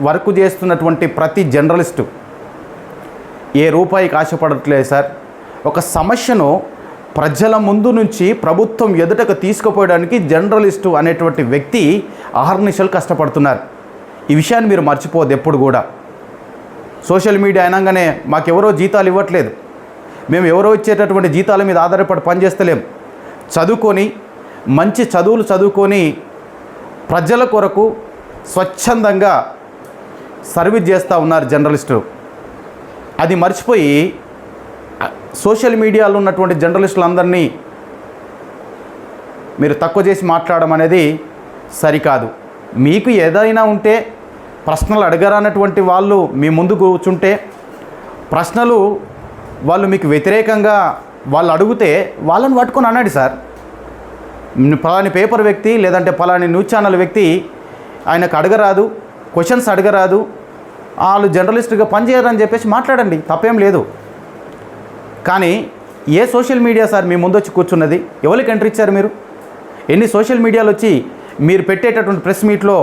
Work చేస్తున్నటువంటి ప్రతి journalist ఏ రూపాయికి ఆశపడట్లేదు సార్. ఒక సమస్యను ప్రజల ముందు నుంచి ప్రభుత్వం ఎదుటకు తీసుకుపోయడానికి జర్నలిస్టు అనేటువంటి వ్యక్తి అహర్నిశలు కష్టపడుతున్నారు. ఈ విషయాన్ని మీరు మర్చిపోవద్దు ఎప్పుడు కూడా. సోషల్ మీడియా అయినాగానే మాకెవరో జీతాలు ఇవ్వట్లేదు, మేము ఎవరో ఇచ్చేటటువంటి జీతాల మీద ఆధారపడి పనిచేస్తలేం. చదువుకొని మంచి చదువులు చదువుకొని ప్రజల కొరకు స్వచ్ఛందంగా సర్వీస్ చేస్తూ ఉన్నారు జర్నలిస్టులు. అది మర్చిపోయి సోషల్ మీడియాలో ఉన్నటువంటి జర్నలిస్టులందరినీ మీరు తక్కువ చేసి మాట్లాడడం అనేది సరికాదు. మీకు ఏదైనా ఉంటే ప్రశ్నలు అడగరానటువంటి వాళ్ళు మీ ముందు కూర్చుంటే ప్రశ్నలు వాళ్ళు మీకు వ్యతిరేకంగా వాళ్ళు అడిగితే వాళ్ళని పట్టుకొని అన్నాడు సార్. పలాని పేపర్ వ్యక్తి లేదంటే పలాని న్యూస్ ఛానల్ వ్యక్తి ఆయనకు అడగరాదు, క్వశ్చన్స్ అడగరాదు, వాళ్ళు జర్నలిస్టుగా పనిచేయరని చెప్పేసి మాట్లాడండి, తప్పేం లేదు. కానీ ఏ సోషల్ మీడియా సార్ మీ ముందు వచ్చి కూర్చున్నది? ఎవరికి ఎంట్రీ ఇచ్చారు మీరు? ఎన్ని సోషల్ మీడియాలు వచ్చి మీరు పెట్టేటటువంటి ప్రెస్ మీట్లో